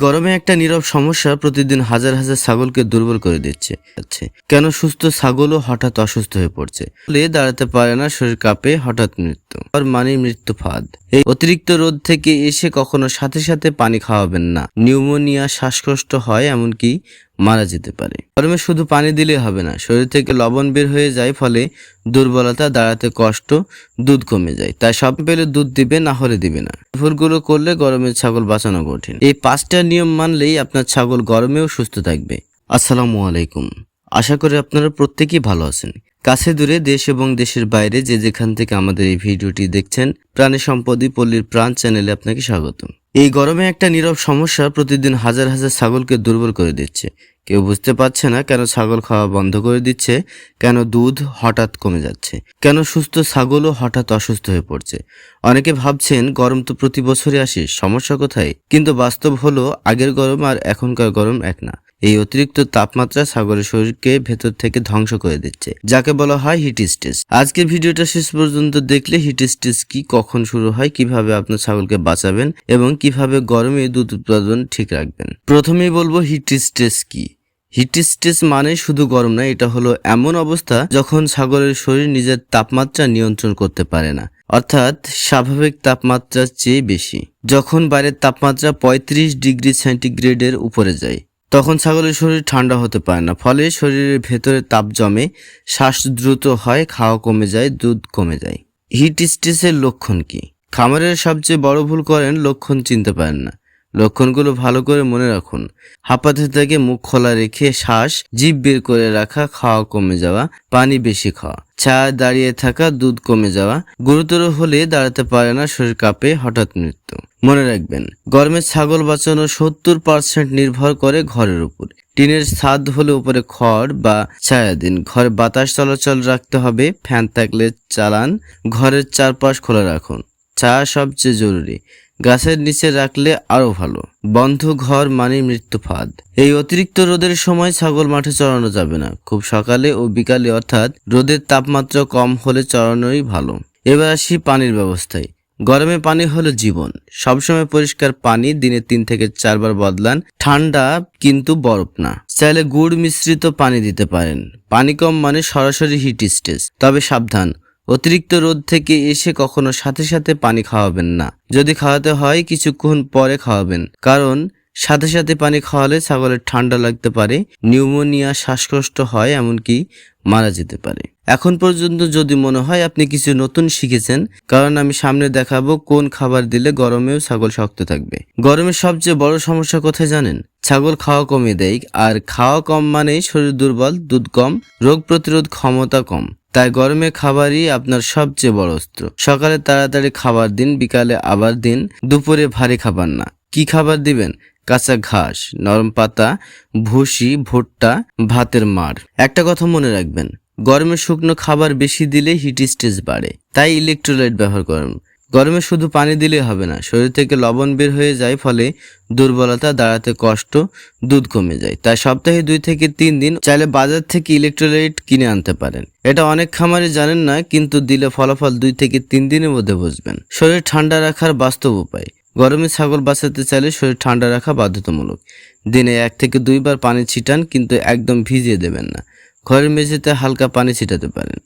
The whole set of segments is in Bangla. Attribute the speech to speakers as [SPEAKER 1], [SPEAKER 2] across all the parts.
[SPEAKER 1] গরমে একটা নীরব সমস্যা প্রতিদিন হাজার হাজার ছাগলকে দুর্বল করে দিচ্ছে। কেন সুস্থ ছাগলও হঠাৎ অসুস্থ হয়ে পড়ছে, দাঁড়াতে পারে না, শরীর কাঁপে, হঠাৎ মৃত্যু আর মানে মৃত্যু ফাঁদ। এই অতিরিক্ত রোদ থেকে এসে কখনো সাথে সাথে পানি খাওয়াবেন না, নিউমোনিয়া, শ্বাসকষ্ট হয়, এমনকি মারা যেতে পারে। গরমে শুধু পানি দিলে হবে না, শরীর থেকে লবণ বের হয়ে যায়, ফলে দুর্বলতা, দাঁড়াতে কষ্ট, দুধ কমে যায়। তাই সব পেলে দুধ দিবে, না হলে দিবে না। ভুলগুলো করলে গরমের ছাগল বাঁচানো কঠিন। এই 5টা নিয়ম মানলেই আপনার ছাগল গরমেও সুস্থ থাকবে। আসসালামু আলাইকুম, আশা করি আপনারা প্রত্যেকেই ভালো আছেন। কাছে দূরে, দেশ এবং দেশের বাইরে যে যেখান থেকে আমাদের এই ভিডিওটি দেখছেন, প্রাণী সম্পদই পল্লীর প্রাণ চ্যানেলে আপনাকে স্বাগতম। এই গরমে একটা নীরব সমস্যা প্রতিদিন হাজার হাজার ছাগলকে দুর্বল করে দিচ্ছে। কেউ বুঝতে পারছে না কেন ছাগল খাওয়া বন্ধ করে দিচ্ছে, কেন দুধ হঠাৎ কমে যাচ্ছে, কেন সুস্থ ছাগলও হঠাৎ অসুস্থ হয়ে পড়ছে। অনেকে ভাবছেন গরম তো প্রতি বছরই আসে, সমস্যা কোথায়? কিন্তু বাস্তব হলো আগের গরম আর এখনকার গরম এক না। এই অতিরিক্ত তাপমাত্রা ছাগলের শরীরকে ভেতর থেকে ধ্বংস করে দিচ্ছে, যাকে বলা হয় হিট স্ট্রেস। আজকের ভিডিওটা শেষ পর্যন্ত দেখলে হিট স্ট্রেস কি, কখন শুরু হয়, কিভাবে আপনার ছাগলকে বাঁচাবেন এবং কিভাবে গরমে দুধ উৎপাদন ঠিক রাখবেন। প্রথমেই বলবো হিট স্ট্রেস কি। হিট স্ট্রেস মানে শুধু গরম না, এটা হলো এমন অবস্থা যখন ছাগলের শরীর নিজের তাপমাত্রা নিয়ন্ত্রণ করতে পারে না, অর্থাৎ স্বাভাবিক তাপমাত্রার চেয়ে বেশি। যখন বাইরের তাপমাত্রা 35 ডিগ্রি সেন্টিগ্রেডের উপরে যায়, তখন ছাগলের শরীর ঠান্ডা হতে পারে না, ফলে শরীরের ভেতরে তাপ জমে, শ্বাস দ্রুত হয়, খাওয়া কমে যায়, দুধ কমে যায়। হিট স্ট্রেসের লক্ষণ কি? খামারের সবচেয়ে বড় ভুল করেন, লক্ষণ চিনতে পারেন না। লক্ষণগুলো ভালো করে মনে রাখুন: হাঁপাতে থেকে মুখ খোলা রেখে শ্বাস, জিভ বের করে রাখা, খাওয়া কমে যাওয়া, পানি বেশি খাওয়া, ছায়ায় দাঁড়িয়ে থাকা, দুধ কমে যাওয়া, গুরুতর হলে দাঁড়াতে পারে না, শরীর কাঁপে, হঠাৎ মৃত্যু। মনে রাখবেন, গরমে ছাগল বাঁচানো 70% নির্ভর করে ঘরের উপর। টিনের ছাদ হলে উপরে খড় বা ছায়া দিন, ঘরে বাতাস চলাচল রাখতে হবে, ফ্যান থাকলে চালান, ঘরের চারপাশ খোলা রাখুন। ছায়া সবচেয়ে জরুরি, গাছের নিচে রাখলে আরো ভালো। বন্ধ ঘর মানে মৃত্যু ফাঁদ। এই অতিরিক্ত রোদের সময় ছাগল মাঠে চড়ানো যাবে না, খুব সকালে ও বিকালে, অর্থাৎ রোদের তাপমাত্রা কম হলে চড়ানোই ভালো। এবার আসি পানির ব্যবস্থায়। গরমে পানি হলো জীবন। সবসময় পরিষ্কার পানি দিনে 3 থেকে 4 বার বদলান। ঠান্ডা কিন্তু বরফ না। চাইলে গুড় মিশ্রিত পানি দিতে পারেন। পানি কম মানে সরাসরি হিট স্ট্রেস। তবে সাবধান, অতিরিক্ত রোদ থেকে এসে কখনো সাথে সাথে পানি খাওয়াবেন না। যদি খাওয়াতে হয় কিছুক্ষণ পরে খাওয়াবেন, কারণ সাথে সাথে পানি খাওয়ালে ছাগলের ঠান্ডা লাগতে পারে, নিউমোনিয়া, শ্বাসকষ্ট হয়, এমনকি মারা যেতে পারে। এখন পর্যন্ত যদি মনে হয় আপনি কিছু নতুন শিখেছেন, কারণ আমি সামনে দেখাবো কোন খাবার দিলে গরমেও ছাগল শক্ত থাকবে। গরমের সবচেয়ে বড় সমস্যা কোথায় জানেন? ছাগল খাওয়া কমিয়ে দেয়, আর খাওয়া কম মানেই শরীর দুর্বল, দুধ কম, রোগ প্রতিরোধ ক্ষমতা কম। তাই গরমে খাবারই আপনার সবচেয়ে বড় অস্ত্র। সকালে তাড়াতাড়ি খাবার দিন, বিকালে আবার দিন, দুপুরে ভারী খাবার না। কি খাবার দিবেন? কাঁচা ঘাস, নরম পাতা, ভুসি, ভুট্টা, ভাতের মাড়। একটা কথা মনে রাখবেন, গরমে শুকনো খাবার বেশি দিলে হিট স্ট্রেস বাড়ে। তাই ইলেকট্রোলাইট ব্যবহার করুন। গরমে শুধু পানি দিলে হবে না, শরীর থেকে লবণ বের হয়ে যায়, ফলে দুর্বলতা, দাঁড়াতে কষ্ট, দুধ কমে যায়। তাই সপ্তাহে 2 থেকে 3 দিন চাইলে বাজার থেকে ইলেকট্রোলাইট কিনে আনতে পারেন। এটা অনেক খামারে জানেন না, কিন্তু দিলে ফলাফল 2 থেকে 3 দিনের মধ্যে বুঝবেন। শরীর ঠান্ডা রাখার বাস্তব উপায়। গরমে ছাগল বাঁচাতে চাইলে শরীর ঠান্ডা রাখা বাধ্যতামূলক। দিনে 1 থেকে 2 বার পানি ছিটান, কিন্তু একদম ভিজিয়ে দেবেন না। ঘরের মেঝেতে হালকা পানি ছিটাতে পারেন,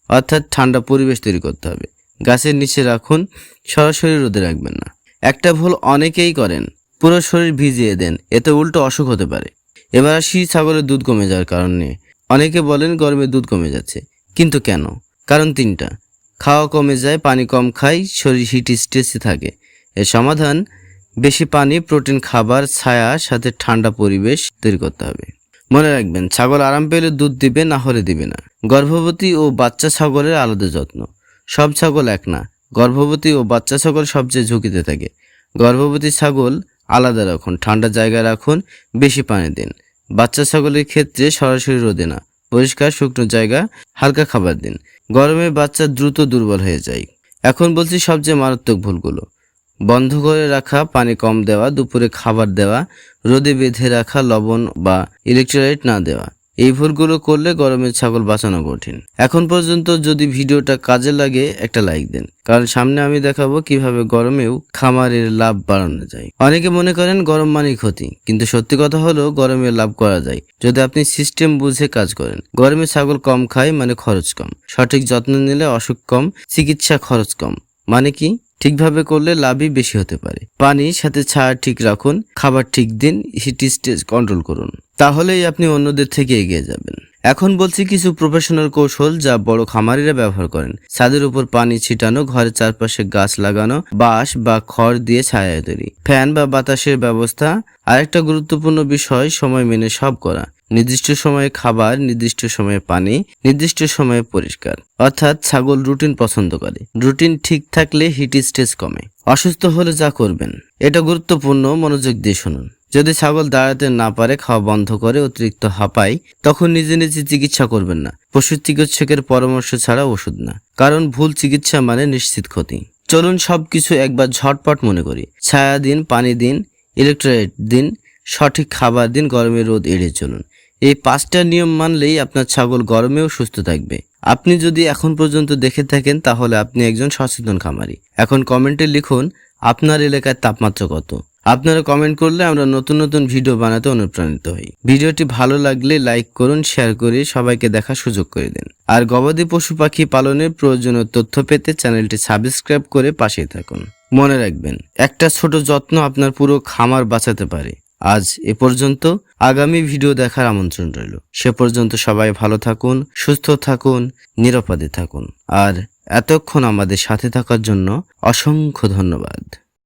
[SPEAKER 1] অর্থাৎ ঠান্ডা পরিবেশ তৈরি করতে হবে। গাছের নিচে রাখুন, সরাসরি রোদে রাখবেন না। একটা ভুল অনেকেই করেন, পুরো শরীর ভিজিয়ে দেন, এতে উল্টো অসুখ হতে পারে। এবার আসি ছাগলের দুধ কমে যাওয়ার কারণ নিয়ে। অনেকে বলেন গরমে দুধ কমে যাচ্ছে, কিন্তু কেন? কারণ 3টা। খাওয়া কমে যায়, পানি কম খায়, শরীর হিট স্ট্রেসে থাকে। এর সমাধান: বেশি পানি, প্রোটিন খাবার, ছায়া, সাথে ঠান্ডা পরিবেশ তৈরি করতে হবে। মনে রাখবেন, ছাগল আরাম পেলে দুধ দিবে, না হলে দিবে না। গর্ভবতী ও বাচ্চা ছাগলের আলাদা যত্ন। সব ছাগল এক না, গর্ভবতী ও বাচ্চা ছাগল সবচেয়ে ঝুঁকিতে থাকে। গর্ভবতী ছাগল আলাদা রাখুন, ঠান্ডা জায়গায় রাখুন, বেশি পানি দিন। বাচ্চা ছাগলের ক্ষেত্রে সরাসরি রোদে না, পরিষ্কার শুকনো জায়গা, হালকা খাবার দিন। গরমে বাচ্চা দ্রুত দুর্বল হয়ে যায়। এখন বলছি সবচেয়ে মারাত্মক ভুলগুলো। বন্ধ করে রাখা, পানি কম দেওয়া, দুপুরে খাবার দেওয়া, রোদে বেঁধে রাখা, লবণ বা ইলেকট্রোলাইট না দেওয়া, এই ভুলগুলো করলে গরমে ছাগল বাঁচানো কঠিন। এখন পর্যন্ত যদি ভিডিওটা কাজে লাগে একটা লাইক দেন, কারণ সামনে আমি দেখাবো কিভাবে গরমেও খামারের লাভ বাড়ানো যায়। অনেকে মনে করেন গরম মানেই ক্ষতি, কিন্তু সত্যি কথা হলো গরমে লাভ করা যায় যদি আপনি সিস্টেম বুঝে কাজ করেন। গরমে ছাগল কম খায় মানে খরচ কম, সঠিক যত্ন নিলে অসুখ কম, চিকিৎসা খরচ কম। মানে কি? ঠিকভাবে করলে লাভই বেশি হতে পারে। পানি সাথে ছায়া ঠিক রাখুন, খাবার ঠিক দিন, হিট স্টেজ কন্ট্রোল করুন, তাহলেই আপনি অন্যদের থেকে এগিয়ে যাবেন। এখন বলছি কিছু প্রফেশনাল কৌশল যা বড় খামারিরা ব্যবহার করেন। ছাদের উপর পানি ছিটানো, ঘরের চারপাশে গাছ লাগানো, বাঁশ বা খড় দিয়ে ছায়া তৈরি, ফ্যান বা বাতাসের ব্যবস্থা। আরেকটা গুরুত্বপূর্ণ বিষয় সময় মেনে সব করা। নির্দিষ্ট সময়ে খাবার, নির্দিষ্ট সময়ে পানি, নির্দিষ্ট সময়ে পরিষ্কার। অর্থাৎ ছাগল রুটিন পছন্দ করে। রুটিন ঠিক থাকলে হিট স্ট্রেস কমে। অসুস্থ হলে যা করবেন এটা গুরুত্বপূর্ণ, মনোযোগ দিয়ে শুনুন। যদি ছাগল দাঁড়াতে না পারে, খাওয়া বন্ধ করে, অতিরিক্ত হাঁপায়, তখন নিজে নিজে চিকিৎসা করবেন না। পশু চিকিৎসকের পরামর্শ ছাড়া ওষুধ না, কারণ ভুল চিকিৎসা মানে নিশ্চিত ক্ষতি। চলুন সবকিছু একবার ঝটপট মনে করি। ছায়া দিন, পানি দিন, ইলেকট্রোলাইট দিন, সঠিক খাবার দিন, গরমে রোদ এড়িয়ে চলুন। এই 5টা নিয়ম মানলেই আপনার ছাগল গরমেও সুস্থ থাকবে। আপনি যদি এখন পর্যন্ত দেখে থাকেন তাহলে আপনি একজন সচেতন খামারি। এখন কমেন্টে লিখুন আপনার এলাকার তাপমাত্রা কত। আপনারা কমেন্ট করলে আমরা নতুন নতুন ভিডিও বানাতে অনুপ্রাণিত হই। ভিডিওটি ভালো লাগলে লাইক করুন, শেয়ার করে সবাইকে দেখার সুযোগ করে দিন। আর গবাদি পশু পাখি পালনের প্রয়োজনীয় তথ্য পেতে চ্যানেলটি সাবস্ক্রাইব করে পাশেই থাকুন। মনে রাখবেন, একটা ছোট যত্ন আপনার পুরো খামার বাঁচাতে পারে। আজ এ পর্যন্ত, আগামী ভিডিও দেখার আমন্ত্রণ রইল। সে পর্যন্ত সবাই ভালো থাকুন, সুস্থ থাকুন, নিরাপদে থাকুন। আর এতক্ষণ আমাদের সাথে থাকার জন্য অসংখ্য ধন্যবাদ।